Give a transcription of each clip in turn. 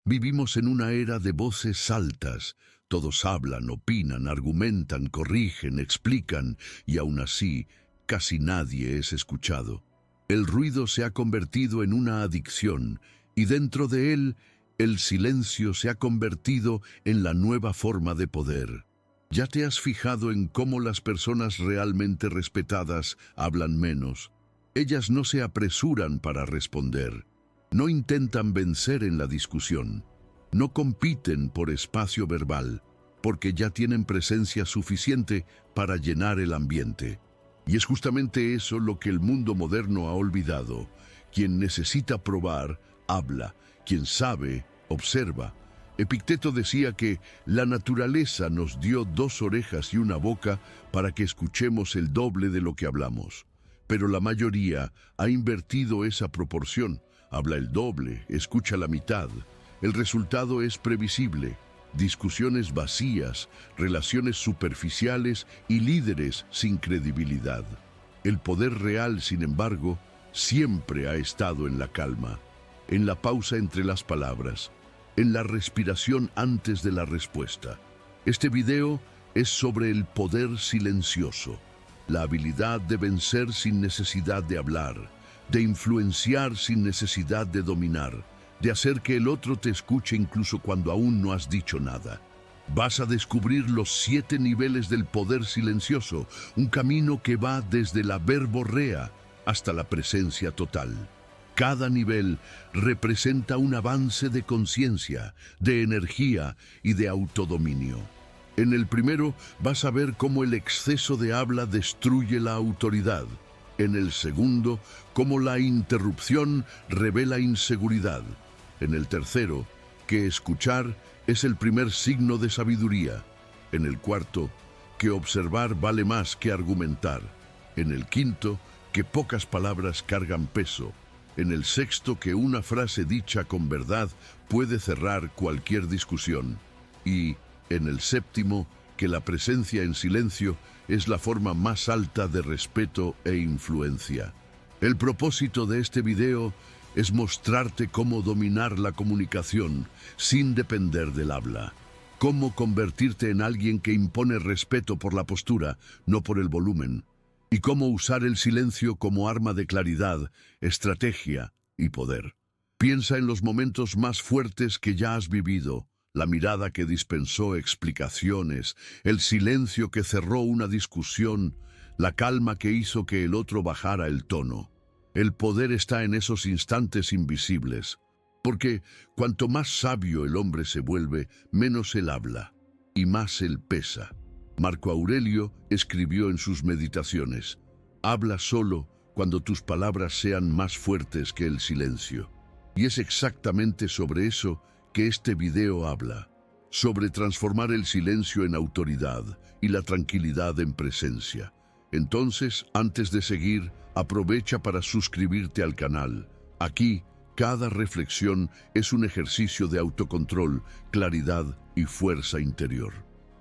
Vivimos en una era de voces altas. Todos hablan, opinan, argumentan, corrigen, explican, y aún así, casi nadie es escuchado. El ruido se ha convertido en una adicción, y dentro de él, el silencio se ha convertido en la nueva forma de poder. ¿Ya te has fijado en cómo las personas realmente respetadas hablan menos? Ellas no se apresuran para responder. No intentan vencer en la discusión. No compiten por espacio verbal, porque ya tienen presencia suficiente para llenar el ambiente. Y es justamente eso lo que el mundo moderno ha olvidado. Quien necesita probar, habla. Quien sabe, observa. Epicteto decía que la naturaleza nos dio 2 orejas y una boca para que escuchemos el doble de lo que hablamos. Pero la mayoría ha invertido esa proporción. Habla el doble, escucha la mitad. El resultado es previsible. Discusiones vacías, relaciones superficiales y líderes sin credibilidad. El poder real, sin embargo, siempre ha estado en la calma, en la pausa entre las palabras, en la respiración antes de la respuesta. Este video es sobre el poder silencioso, la habilidad de vencer sin necesidad de hablar, de influenciar sin necesidad de dominar, de hacer que el otro te escuche incluso cuando aún no has dicho nada. Vas a descubrir los 7 niveles del poder silencioso, un camino que va desde la verborrea hasta la presencia total. Cada nivel representa un avance de conciencia, de energía y de autodominio. En el primero vas a ver cómo el exceso de habla destruye la autoridad. En el segundo, cómo la interrupción revela inseguridad. En el tercero, que escuchar es el primer signo de sabiduría. En el cuarto, que observar vale más que argumentar. En el quinto, que pocas palabras cargan peso. En el sexto, que una frase dicha con verdad puede cerrar cualquier discusión. Y en el séptimo, que la presencia en silencio es la forma más alta de respeto e influencia. El propósito de este video es mostrarte cómo dominar la comunicación sin depender del habla. Cómo convertirte en alguien que impone respeto por la postura, no por el volumen. Y cómo usar el silencio como arma de claridad, estrategia y poder. Piensa en los momentos más fuertes que ya has vivido, la mirada que dispensó explicaciones, el silencio que cerró una discusión, la calma que hizo que el otro bajara el tono. El poder está en esos instantes invisibles, porque cuanto más sabio el hombre se vuelve, menos él habla y más él pesa. Marco Aurelio escribió en sus meditaciones: habla solo cuando tus palabras sean más fuertes que el silencio. Y es exactamente sobre eso que este video habla, sobre transformar el silencio en autoridad y la tranquilidad en presencia. Entonces, antes de seguir, aprovecha para suscribirte al canal. Aquí, cada reflexión es un ejercicio de autocontrol, claridad y fuerza interior.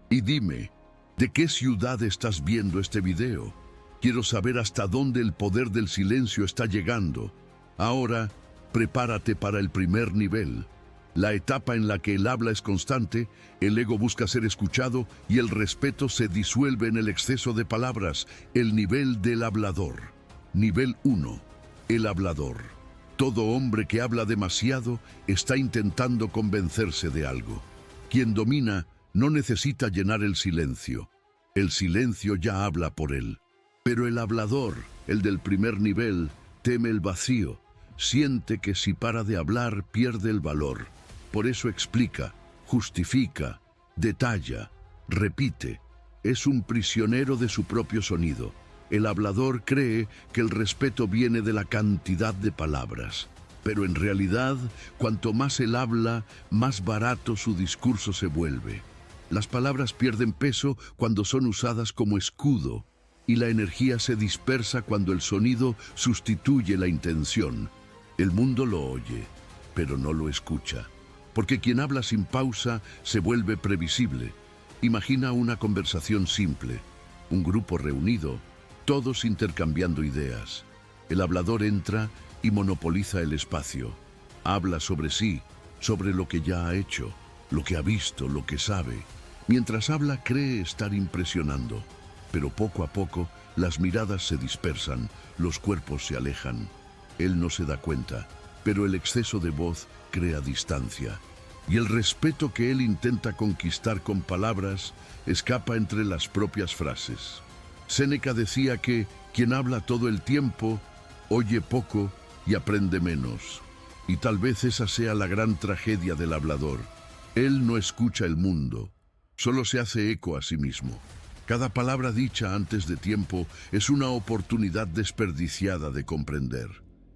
Y dime, ¿de qué ciudad estás viendo este video? Quiero saber hasta dónde el poder del silencio está llegando. Ahora, prepárate para el primer nivel. La etapa en la que el habla es constante, el ego busca ser escuchado y el respeto se disuelve en el exceso de palabras, el nivel del hablador. Nivel 1. El hablador. Todo hombre que habla demasiado está intentando convencerse de algo. Quien domina no necesita llenar el silencio. El silencio ya habla por él. Pero el hablador, el del primer nivel, teme el vacío. Siente que si para de hablar pierde el valor. Por eso explica, justifica, detalla, repite. Es un prisionero de su propio sonido. El hablador cree que el respeto viene de la cantidad de palabras. Pero en realidad, cuanto más él habla, más barato su discurso se vuelve. Las palabras pierden peso cuando son usadas como escudo, y la energía se dispersa cuando el sonido sustituye la intención. El mundo lo oye, pero no lo escucha. Porque quien habla sin pausa se vuelve previsible. Imagina una conversación simple, un grupo reunido, todos intercambiando ideas. El hablador entra y monopoliza el espacio. Habla sobre sí, sobre lo que ya ha hecho, lo que ha visto, lo que sabe. Mientras habla cree estar impresionando, pero poco a poco las miradas se dispersan, los cuerpos se alejan. Él no se da cuenta, pero el exceso de voz crea distancia. Y el respeto que él intenta conquistar con palabras escapa entre las propias frases. Séneca decía que quien habla todo el tiempo, oye poco y aprende menos. Y tal vez esa sea la gran tragedia del hablador. Él no escucha el mundo, solo se hace eco a sí mismo. Cada palabra dicha antes de tiempo es una oportunidad desperdiciada de comprender.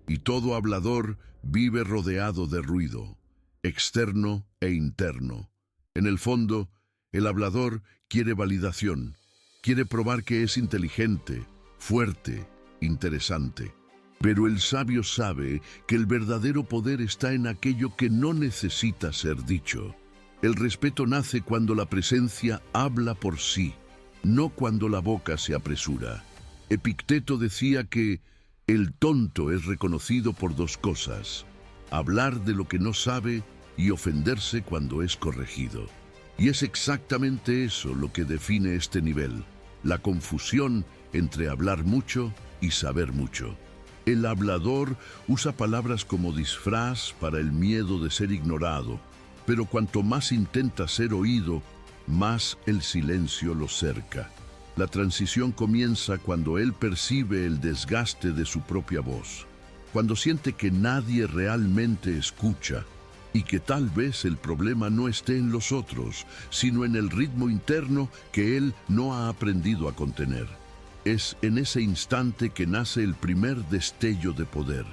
Y todo hablador vive rodeado de ruido, externo e interno. En el fondo, el hablador quiere validación, quiere probar que es inteligente, fuerte, interesante. Pero el sabio sabe que el verdadero poder está en aquello que no necesita ser dicho. El respeto nace cuando la presencia habla por sí, no cuando la boca se apresura. Epicteto decía que el tonto es reconocido por dos cosas: hablar de lo que no sabe y ofenderse cuando es corregido. Y es exactamente eso lo que define este nivel, la confusión entre hablar mucho y saber mucho. El hablador usa palabras como disfraz para el miedo de ser ignorado, pero cuanto más intenta ser oído, más el silencio lo cerca. La transición comienza cuando él percibe el desgaste de su propia voz, cuando siente que nadie realmente escucha y que tal vez el problema no esté en los otros, sino en el ritmo interno que él no ha aprendido a contener. Es en ese instante que nace el primer destello de poder,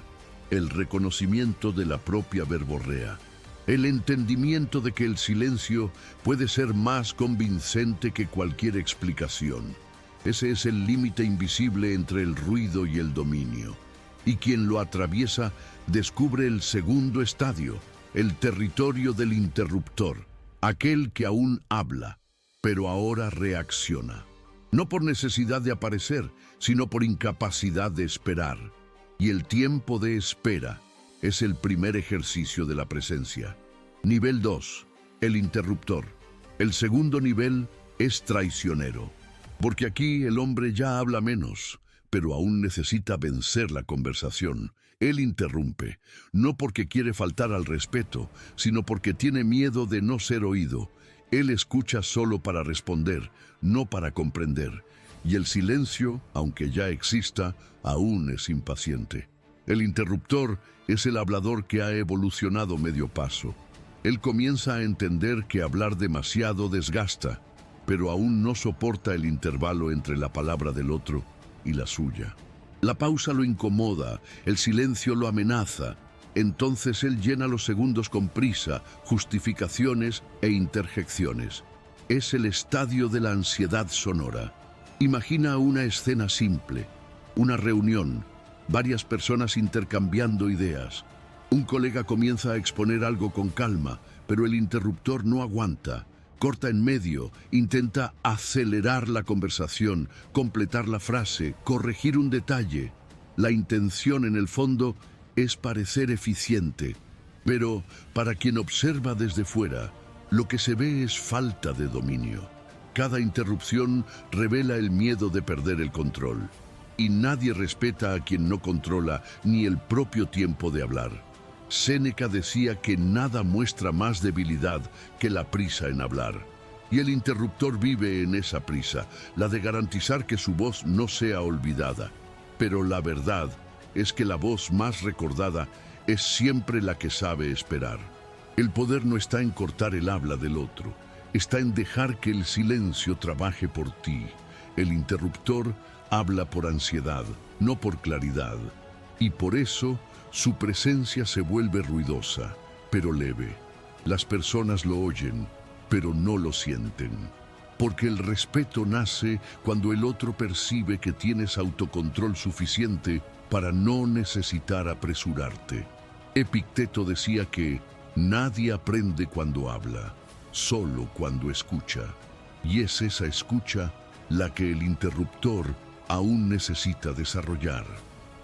el reconocimiento de la propia verborrea, el entendimiento de que el silencio puede ser más convincente que cualquier explicación. Ese es el límite invisible entre el ruido y el dominio. Y quien lo atraviesa descubre el segundo estadio, el territorio del interruptor, aquel que aún habla, pero ahora reacciona. No por necesidad de aparecer, sino por incapacidad de esperar. Y el tiempo de espera es el primer ejercicio de la presencia. Nivel 2, el interruptor. El segundo nivel es traicionero, porque aquí el hombre ya habla menos, pero aún necesita vencer la conversación. Él interrumpe, no porque quiere faltar al respeto, sino porque tiene miedo de no ser oído. Él escucha solo para responder, no para comprender. Y el silencio, aunque ya exista, aún es impaciente. El interruptor es el hablador que ha evolucionado medio paso. Él comienza a entender que hablar demasiado desgasta, pero aún no soporta el intervalo entre la palabra del otro y la suya. La pausa lo incomoda, el silencio lo amenaza. Entonces él llena los segundos con prisa, justificaciones e interjecciones. Es el estadio de la ansiedad sonora. Imagina una escena simple, una reunión, varias personas intercambiando ideas. Un colega comienza a exponer algo con calma, pero el interruptor no aguanta. Corta en medio, intenta acelerar la conversación, completar la frase, corregir un detalle. La intención en el fondo es parecer eficiente, pero para quien observa desde fuera, lo que se ve es falta de dominio. Cada interrupción revela el miedo de perder el control, y nadie respeta a quien no controla ni el propio tiempo de hablar. Séneca decía que nada muestra más debilidad que la prisa en hablar. Y el interruptor vive en esa prisa, la de garantizar que su voz no sea olvidada. Pero la verdad es que la voz más recordada es siempre la que sabe esperar. El poder no está en cortar el habla del otro, está en dejar que el silencio trabaje por ti. El interruptor habla por ansiedad, no por claridad. Y por eso su presencia se vuelve ruidosa, pero leve. Las personas lo oyen, pero no lo sienten. Porque el respeto nace cuando el otro percibe que tienes autocontrol suficiente para no necesitar apresurarte. Epicteto decía que nadie aprende cuando habla, solo cuando escucha. Y es esa escucha la que el interruptor aún necesita desarrollar.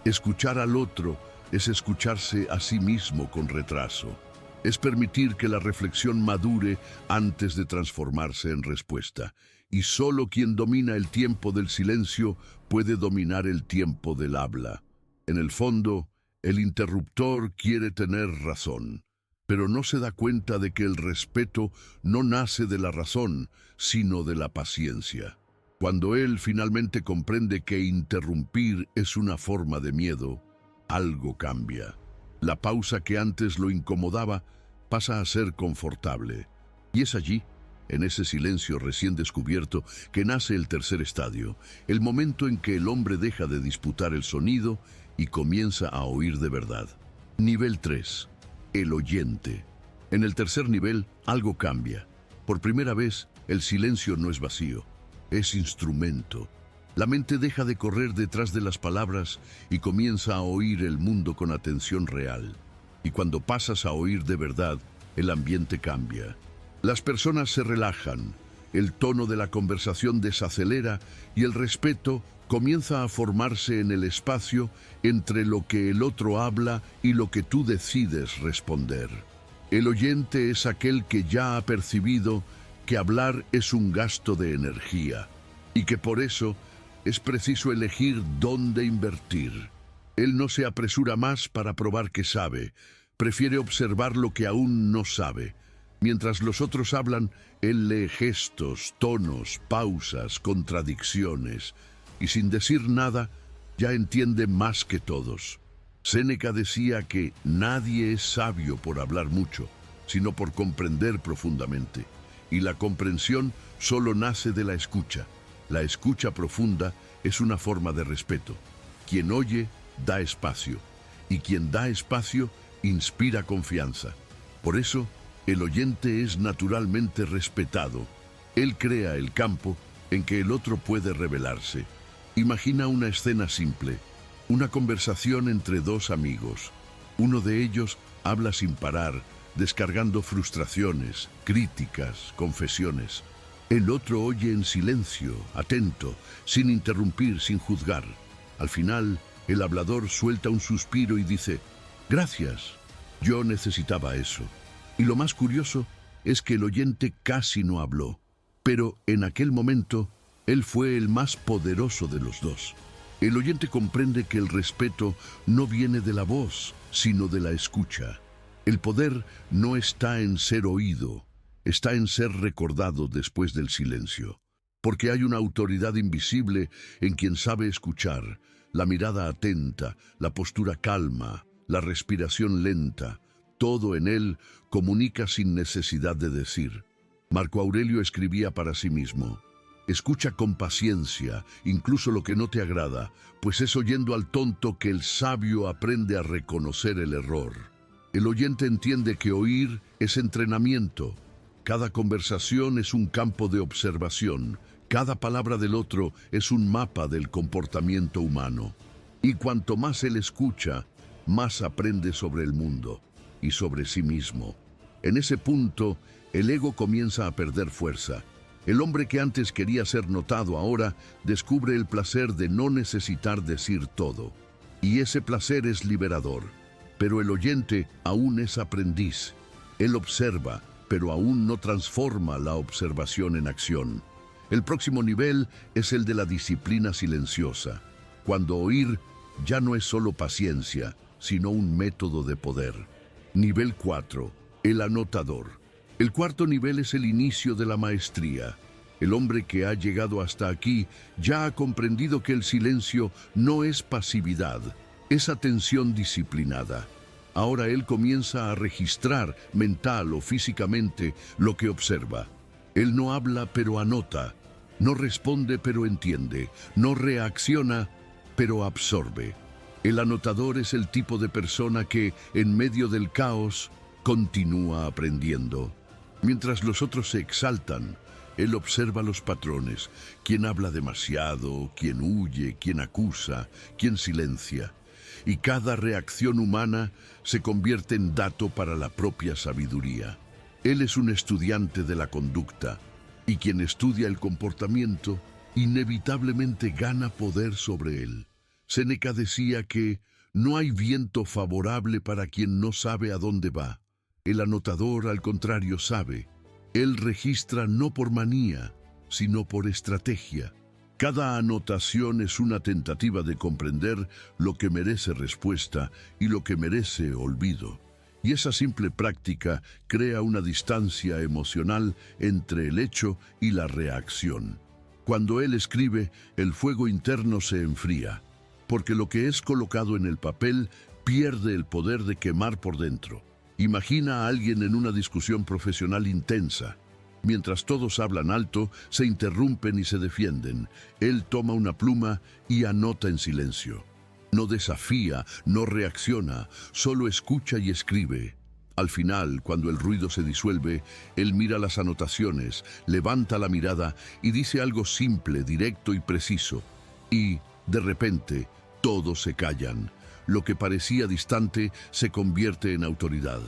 Escuchar al otro es escucharse a sí mismo con retraso. Es permitir que la reflexión madure antes de transformarse en respuesta. Y solo quien domina el tiempo del silencio puede dominar el tiempo del habla. En el fondo, el interruptor quiere tener razón, pero no se da cuenta de que el respeto no nace de la razón, sino de la paciencia. Cuando él finalmente comprende que interrumpir es una forma de miedo, algo cambia. La pausa que antes lo incomodaba pasa a ser confortable. Y es allí, en ese silencio recién descubierto, que nace el tercer estadio, el momento en que el hombre deja de disputar el sonido y comienza a oír de verdad. Nivel 3. El oyente. En el tercer nivel, algo cambia. Por primera vez, el silencio no es vacío, es instrumento. La mente deja de correr detrás de las palabras y comienza a oír el mundo con atención real. Y cuando pasas a oír de verdad, el ambiente cambia. Las personas se relajan, el tono de la conversación desacelera y el respeto comienza a formarse en el espacio entre lo que el otro habla y lo que tú decides responder. El oyente es aquel que ya ha percibido que hablar es un gasto de energía y que por eso es preciso elegir dónde invertir. Él no se apresura más para probar que sabe, prefiere observar lo que aún no sabe. Mientras los otros hablan, él lee gestos, tonos, pausas, contradicciones, y sin decir nada, ya entiende más que todos. Séneca decía que nadie es sabio por hablar mucho, sino por comprender profundamente. Y la comprensión solo nace de la escucha. La escucha profunda es una forma de respeto. Quien oye, da espacio, y quien da espacio, inspira confianza. Por eso, el oyente es naturalmente respetado. Él crea el campo en que el otro puede revelarse. Imagina una escena simple, una conversación entre dos amigos. Uno de ellos habla sin parar, descargando frustraciones, críticas, confesiones. El otro oye en silencio, atento, sin interrumpir, sin juzgar. Al final, el hablador suelta un suspiro y dice: «Gracias, yo necesitaba eso». Y lo más curioso es que el oyente casi no habló, pero en aquel momento él fue el más poderoso de los dos. El oyente comprende que el respeto no viene de la voz, sino de la escucha. El poder no está en ser oído, está en ser recordado después del silencio. Porque hay una autoridad invisible en quien sabe escuchar, la mirada atenta, la postura calma, la respiración lenta. Todo en él comunica sin necesidad de decir. Marco Aurelio escribía para sí mismo: «Escucha con paciencia, incluso lo que no te agrada, pues es oyendo al tonto que el sabio aprende a reconocer el error». El oyente entiende que oír es entrenamiento. Cada conversación es un campo de observación. Cada palabra del otro es un mapa del comportamiento humano. Y cuanto más él escucha, más aprende sobre el mundo y sobre sí mismo. En ese punto, el ego comienza a perder fuerza. El hombre que antes quería ser notado ahora descubre el placer de no necesitar decir todo. Y ese placer es liberador. Pero el oyente aún es aprendiz. Él observa, pero aún no transforma la observación en acción. El próximo nivel es el de la disciplina silenciosa, cuando oír ya no es solo paciencia, sino un método de poder. Nivel 4. El anotador. El cuarto nivel es el inicio de la maestría. El hombre que ha llegado hasta aquí ya ha comprendido que el silencio no es pasividad, es atención disciplinada. Ahora él comienza a registrar mental o físicamente lo que observa. Él no habla pero anota, no responde pero entiende, no reacciona pero absorbe. El anotador es el tipo de persona que, en medio del caos, continúa aprendiendo. Mientras los otros se exaltan, él observa los patrones: quién habla demasiado, quién huye, quién acusa, quién silencia. Y cada reacción humana se convierte en dato para la propia sabiduría. Él es un estudiante de la conducta, y quien estudia el comportamiento inevitablemente gana poder sobre él. Séneca decía que no hay viento favorable para quien no sabe a dónde va. El anotador, al contrario, sabe. Él registra no por manía, sino por estrategia. Cada anotación es una tentativa de comprender lo que merece respuesta y lo que merece olvido. Y esa simple práctica crea una distancia emocional entre el hecho y la reacción. Cuando él escribe, el fuego interno se enfría, porque lo que es colocado en el papel pierde el poder de quemar por dentro. Imagina a alguien en una discusión profesional intensa. Mientras todos hablan alto, se interrumpen y se defienden. Él toma una pluma y anota en silencio. No desafía, no reacciona, solo escucha y escribe. Al final, cuando el ruido se disuelve, él mira las anotaciones, levanta la mirada y dice algo simple, directo y preciso. Y, de repente, todos se callan. Lo que parecía distante se convierte en autoridad.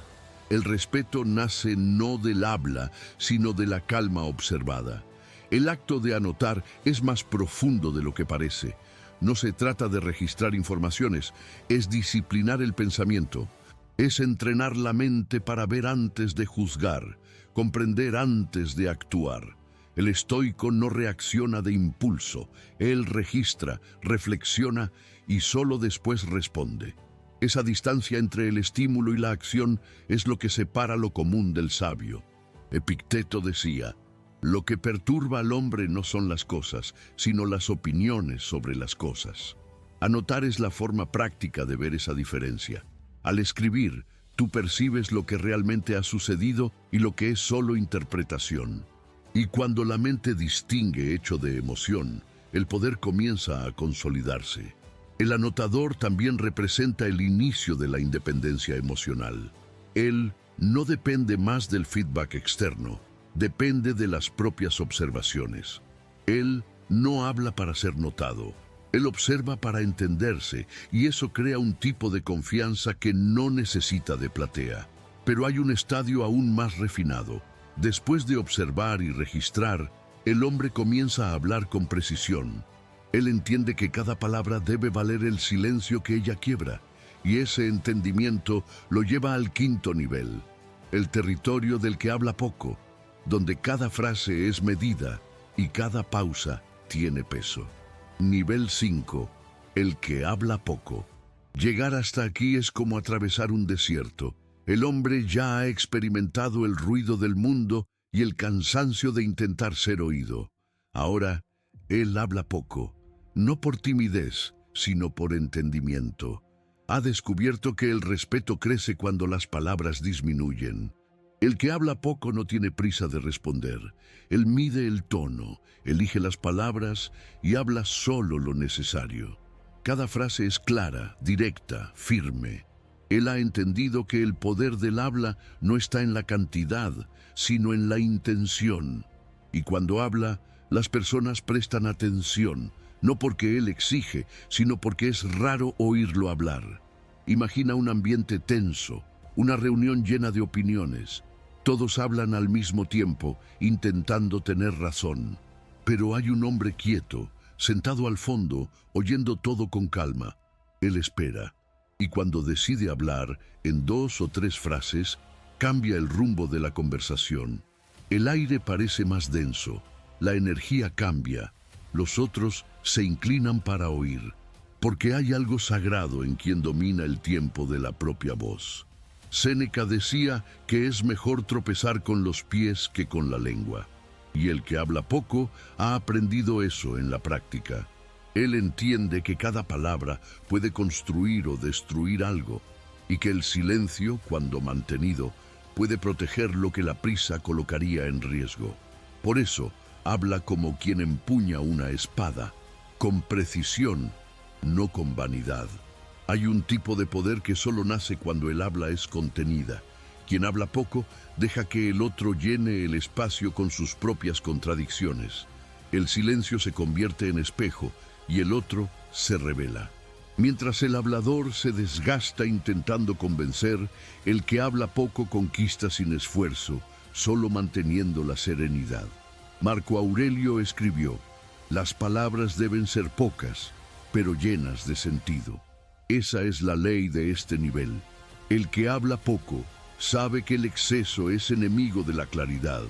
El respeto nace no del habla, sino de la calma observada. El acto de anotar es más profundo de lo que parece. No se trata de registrar informaciones, es disciplinar el pensamiento. Es entrenar la mente para ver antes de juzgar, comprender antes de actuar. El estoico no reacciona de impulso, él registra, reflexiona y solo después responde. Esa distancia entre el estímulo y la acción es lo que separa lo común del sabio. Epicteto decía: lo que perturba al hombre no son las cosas, sino las opiniones sobre las cosas. Anotar es la forma práctica de ver esa diferencia. Al escribir, tú percibes lo que realmente ha sucedido y lo que es solo interpretación. Y cuando la mente distingue hecho de emoción, el poder comienza a consolidarse. El anotador también representa el inicio de la independencia emocional. Él no depende más del feedback externo, depende de las propias observaciones. Él no habla para ser notado, él observa para entenderse, y eso crea un tipo de confianza que no necesita de platea. Pero hay un estadio aún más refinado. Después de observar y registrar, el hombre comienza a hablar con precisión. Él entiende que cada palabra debe valer el silencio que ella quiebra, y ese entendimiento lo lleva al quinto nivel, el territorio del que habla poco, donde cada frase es medida y cada pausa tiene peso. Nivel 5. El que habla poco. Llegar hasta aquí es como atravesar un desierto. El hombre ya ha experimentado el ruido del mundo y el cansancio de intentar ser oído. Ahora, él habla poco, no por timidez, sino por entendimiento. Ha descubierto que el respeto crece cuando las palabras disminuyen. El que habla poco no tiene prisa de responder. Él mide el tono, elige las palabras y habla solo lo necesario. Cada frase es clara, directa, firme. Él ha entendido que el poder del habla no está en la cantidad, sino en la intención. Y cuando habla, las personas prestan atención, no porque él exige, sino porque es raro oírlo hablar. Imagina un ambiente tenso, una reunión llena de opiniones. Todos hablan al mismo tiempo, intentando tener razón. Pero hay un hombre quieto, sentado al fondo, oyendo todo con calma. Él espera. Y cuando decide hablar, en 2 o 3 frases, cambia el rumbo de la conversación. El aire parece más denso, la energía cambia, los otros se inclinan para oír, porque hay algo sagrado en quien domina el tiempo de la propia voz. Séneca decía que es mejor tropezar con los pies que con la lengua, y el que habla poco ha aprendido eso en la práctica. Él entiende que cada palabra puede construir o destruir algo, y que el silencio, cuando mantenido, puede proteger lo que la prisa colocaría en riesgo. Por eso, habla como quien empuña una espada, con precisión, no con vanidad. Hay un tipo de poder que solo nace cuando el habla es contenida. Quien habla poco deja que el otro llene el espacio con sus propias contradicciones. El silencio se convierte en espejo y el otro se revela. Mientras el hablador se desgasta intentando convencer, el que habla poco conquista sin esfuerzo, solo manteniendo la serenidad. Marco Aurelio escribió: las palabras deben ser pocas, pero llenas de sentido. Esa es la ley de este nivel. El que habla poco Sabe que el exceso es enemigo de la claridad.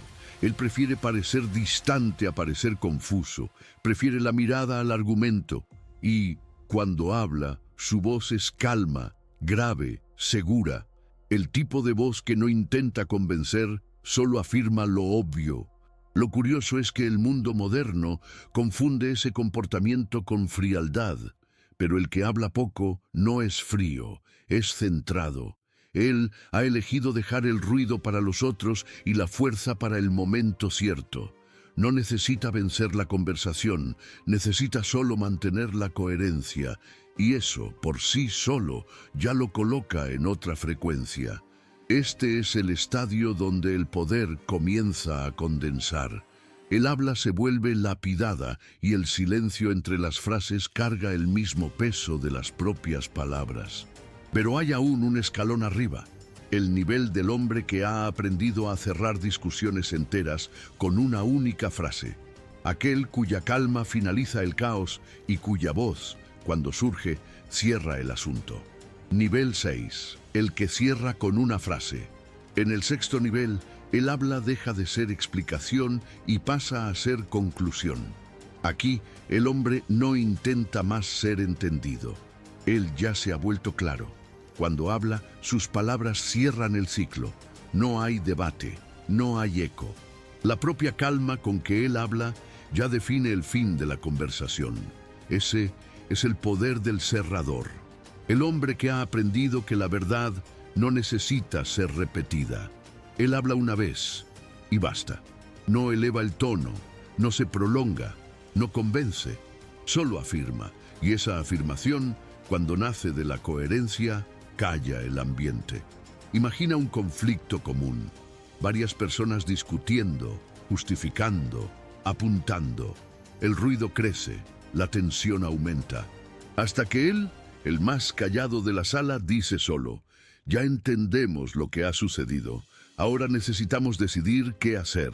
Él prefiere parecer distante a parecer confuso, prefiere la mirada al argumento y, cuando habla, su voz es calma, grave, segura. El tipo de voz que no intenta convencer, solo afirma lo obvio. Lo curioso es que el mundo moderno confunde ese comportamiento con frialdad, pero el que habla poco no es frío, es centrado. Él ha elegido dejar el ruido para los otros y la fuerza para el momento cierto. No necesita vencer la conversación, necesita solo mantener la coherencia, y eso, por sí solo, ya lo coloca en otra frecuencia. Este es el estadio donde el poder comienza a condensar. El habla se vuelve lapidada y el silencio entre las frases carga el mismo peso de las propias palabras. Pero hay aún un escalón arriba, el nivel del hombre que ha aprendido a cerrar discusiones enteras con una única frase. Aquel cuya calma finaliza el caos y cuya voz, cuando surge, cierra el asunto. Nivel 6. El que cierra con una frase. En el sexto nivel, el habla deja de ser explicación y pasa a ser conclusión. Aquí, el hombre no intenta más ser entendido. Él ya se ha vuelto claro. Cuando habla, sus palabras cierran el ciclo. No hay debate, no hay eco. La propia calma con que él habla ya define el fin de la conversación. Ese es el poder del cerrador. El hombre que ha aprendido que la verdad no necesita ser repetida. Él habla una vez y basta. No eleva el tono, no se prolonga, no convence, solo afirma. Y esa afirmación, cuando nace de la coherencia, calla el ambiente. Imagina un conflicto común. Varias personas discutiendo, justificando, apuntando. El ruido crece, la tensión aumenta. Hasta que él, el más callado de la sala, dice solo: ya entendemos lo que ha sucedido. Ahora necesitamos decidir qué hacer.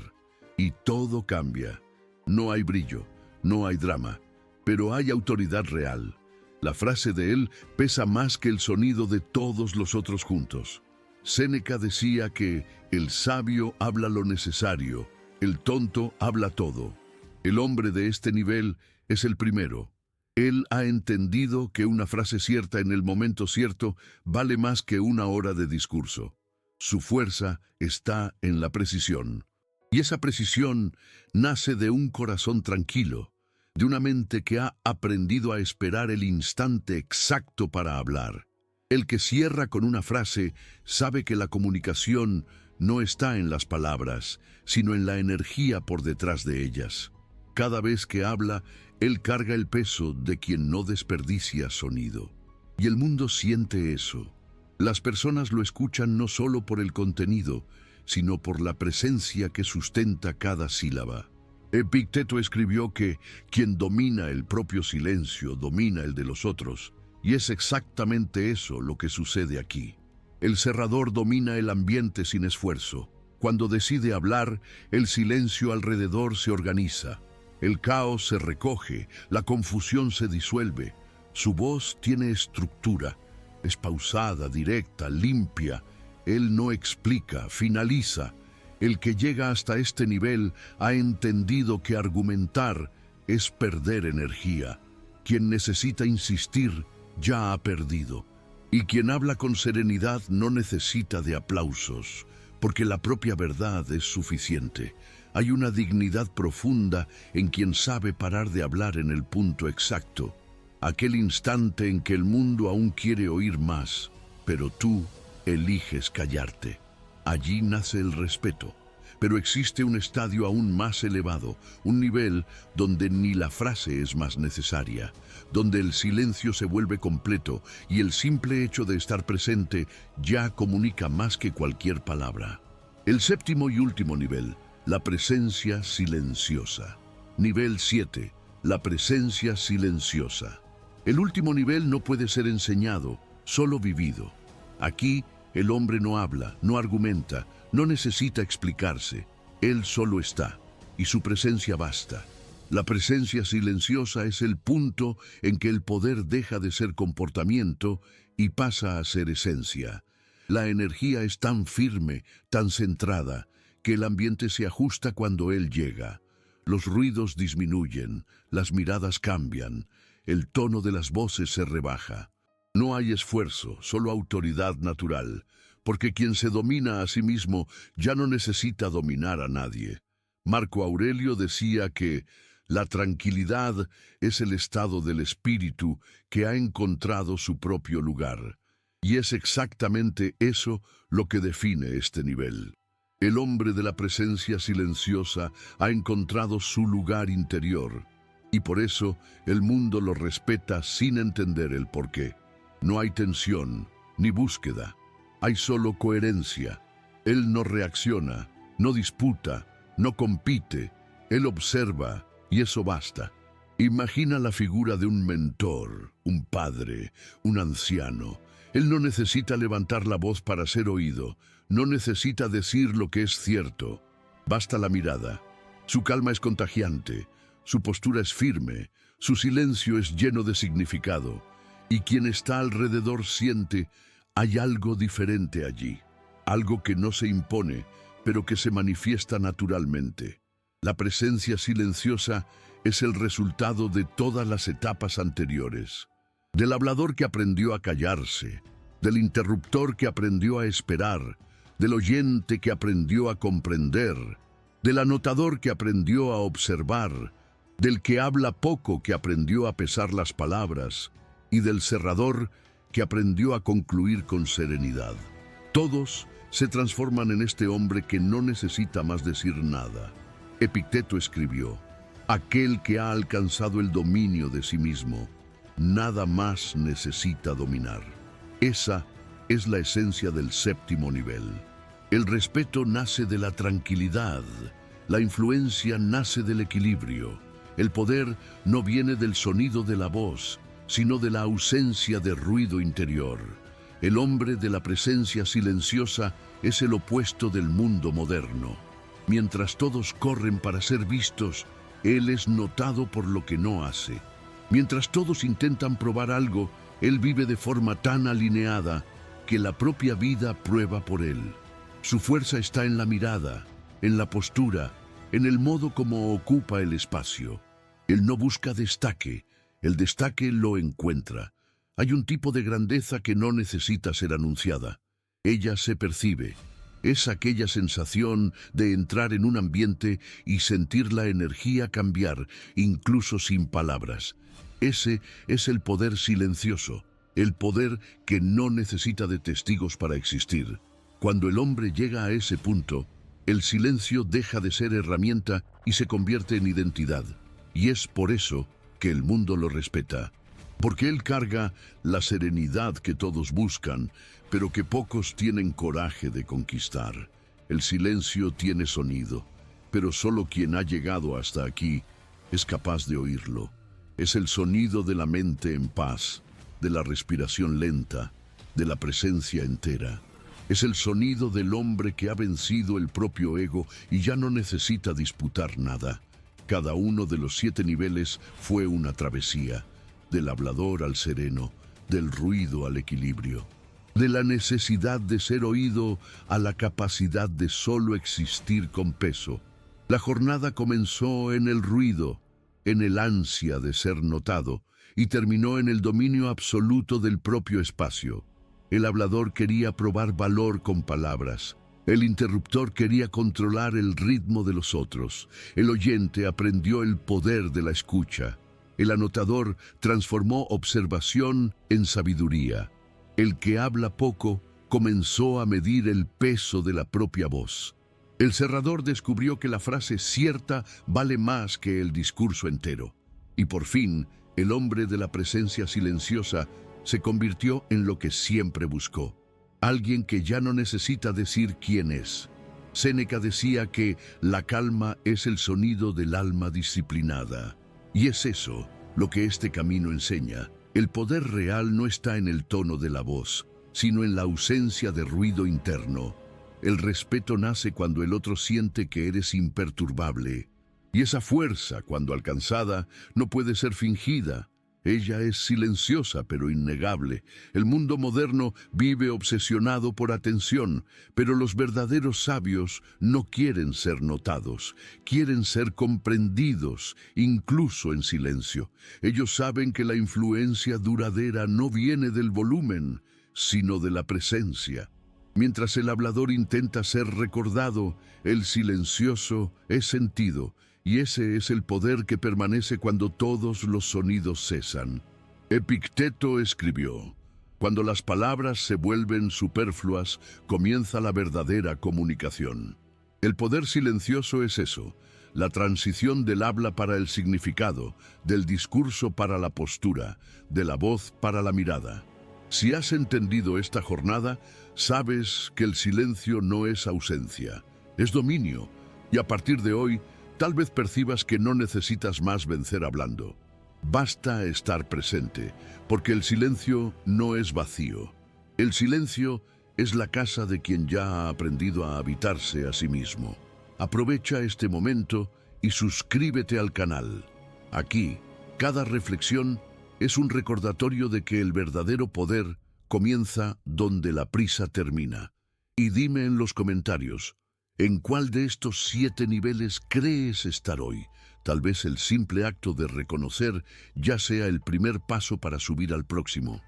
Y todo cambia. No hay brillo, no hay drama, pero hay autoridad real. La frase de él pesa más que el sonido de todos los otros juntos. Séneca decía que el sabio habla lo necesario, el tonto habla todo. El hombre de este nivel es el primero. Él ha entendido que una frase cierta en el momento cierto vale más que una hora de discurso. Su fuerza está en la precisión. Y esa precisión nace de un corazón tranquilo, de una mente que ha aprendido a esperar el instante exacto para hablar. El que cierra con una frase sabe que la comunicación no está en las palabras, sino en la energía por detrás de ellas. Cada vez que habla, él carga el peso de quien no desperdicia sonido. Y el mundo siente eso. Las personas lo escuchan no solo por el contenido, sino por la presencia que sustenta cada sílaba. Epicteto escribió que quien domina el propio silencio domina el de los otros, y es exactamente eso lo que sucede aquí. El cerrador domina el ambiente sin esfuerzo. Cuando decide hablar, el silencio alrededor se organiza. El caos se recoge, la confusión se disuelve. Su voz tiene estructura, es pausada, directa, limpia. Él no explica, finaliza. El que llega hasta este nivel ha entendido que argumentar es perder energía. Quien necesita insistir ya ha perdido. Y quien habla con serenidad no necesita de aplausos, porque la propia verdad es suficiente. Hay una dignidad profunda en quien sabe parar de hablar en el punto exacto, aquel instante en que el mundo aún quiere oír más, pero tú eliges callarte. Allí nace el respeto. Pero existe un estadio aún más elevado, un nivel donde ni la frase es más necesaria, donde el silencio se vuelve completo y el simple hecho de estar presente ya comunica más que cualquier palabra. El séptimo y último nivel, la presencia silenciosa. Nivel 7, la presencia silenciosa. El último nivel no puede ser enseñado, solo vivido. Aquí el hombre no habla, no argumenta, no necesita explicarse. Él solo está, y su presencia basta. La presencia silenciosa es el punto en que el poder deja de ser comportamiento y pasa a ser esencia. La energía es tan firme, tan centrada, que el ambiente se ajusta cuando él llega. Los ruidos disminuyen, las miradas cambian, el tono de las voces se rebaja. No hay esfuerzo, solo autoridad natural, porque quien se domina a sí mismo ya no necesita dominar a nadie. Marco Aurelio decía que la tranquilidad es el estado del espíritu que ha encontrado su propio lugar. Y es exactamente eso lo que define este nivel. El hombre de la presencia silenciosa ha encontrado su lugar interior, y por eso el mundo lo respeta sin entender el porqué. No hay tensión ni búsqueda, hay solo coherencia. Él no reacciona, no disputa, no compite, él observa, y eso basta. Imagina la figura de un mentor, un padre, un anciano. Él no necesita levantar la voz para ser oído, no necesita decir lo que es cierto. Basta la mirada. Su calma es contagiante, su postura es firme, su silencio es lleno de significado, y quien está alrededor siente, hay algo diferente allí, algo que no se impone, pero que se manifiesta naturalmente. La presencia silenciosa es el resultado de todas las etapas anteriores. Del hablador que aprendió a callarse, del interruptor que aprendió a esperar, del oyente que aprendió a comprender, del anotador que aprendió a observar, del que habla poco que aprendió a pesar las palabras, y del cerrador que aprendió a concluir con serenidad. Todos se transforman en este hombre que no necesita más decir nada. Epicteto escribió: aquel que ha alcanzado el dominio de sí mismo, nada más necesita dominar. Esa es la esencia del séptimo nivel. El respeto nace de la tranquilidad, la influencia nace del equilibrio. El poder no viene del sonido de la voz, sino de la ausencia de ruido interior. El hombre de la presencia silenciosa es el opuesto del mundo moderno. Mientras todos corren para ser vistos, él es notado por lo que no hace. Mientras todos intentan probar algo, él vive de forma tan alineada que la propia vida prueba por él. Su fuerza está en la mirada, en la postura, en el modo como ocupa el espacio. Él no busca destaque, el destaque lo encuentra. Hay un tipo de grandeza que no necesita ser anunciada. Ella se percibe. Es aquella sensación de entrar en un ambiente y sentir la energía cambiar, incluso sin palabras. Ese es el poder silencioso, el poder que no necesita de testigos para existir. Cuando el hombre llega a ese punto, el silencio deja de ser herramienta y se convierte en identidad. Y es por eso que el mundo lo respeta. Porque él carga la serenidad que todos buscan, pero que pocos tienen coraje de conquistar. El silencio tiene sonido, pero solo quien ha llegado hasta aquí es capaz de oírlo. Es el sonido de la mente en paz, de la respiración lenta, de la presencia entera. Es el sonido del hombre que ha vencido el propio ego y ya no necesita disputar nada. Cada uno de los 7 niveles fue una travesía, del hablador al sereno, del ruido al equilibrio, de la necesidad de ser oído a la capacidad de solo existir con peso. La jornada comenzó en el ruido, en el ansia de ser notado, y terminó en el dominio absoluto del propio espacio. El hablador quería probar valor con palabras. El interruptor quería controlar el ritmo de los otros. El oyente aprendió el poder de la escucha. El anotador transformó observación en sabiduría. El que habla poco comenzó a medir el peso de la propia voz. El cerrador descubrió que la frase cierta vale más que el discurso entero. Y por fin, el hombre de la presencia silenciosa se convirtió en lo que siempre buscó. Alguien que ya no necesita decir quién es. Séneca decía que la calma es el sonido del alma disciplinada. Y es eso lo que este camino enseña. El poder real no está en el tono de la voz, sino en la ausencia de ruido interno. El respeto nace cuando el otro siente que eres imperturbable. Y esa fuerza, cuando alcanzada, no puede ser fingida. Ella es silenciosa pero innegable. El mundo moderno vive obsesionado por atención, pero los verdaderos sabios no quieren ser notados, quieren ser comprendidos, incluso en silencio. Ellos saben que la influencia duradera no viene del volumen, sino de la presencia. Mientras el hablador intenta ser recordado, el silencioso es sentido, y ese es el poder que permanece cuando todos los sonidos cesan. Epicteto escribió: cuando las palabras se vuelven superfluas, comienza la verdadera comunicación. El poder silencioso es eso, la transición del habla para el significado, del discurso para la postura, de la voz para la mirada. Si has entendido esta jornada, sabes que el silencio no es ausencia, es dominio, y a partir de hoy, tal vez percibas que no necesitas más vencer hablando. Basta estar presente, porque el silencio no es vacío. El silencio es la casa de quien ya ha aprendido a habitarse a sí mismo. Aprovecha este momento y suscríbete al canal. Aquí, cada reflexión es un recordatorio de que el verdadero poder comienza donde la prisa termina. Y dime en los comentarios, ¿en cuál de estos 7 niveles crees estar hoy? Tal vez el simple acto de reconocer ya sea el primer paso para subir al próximo.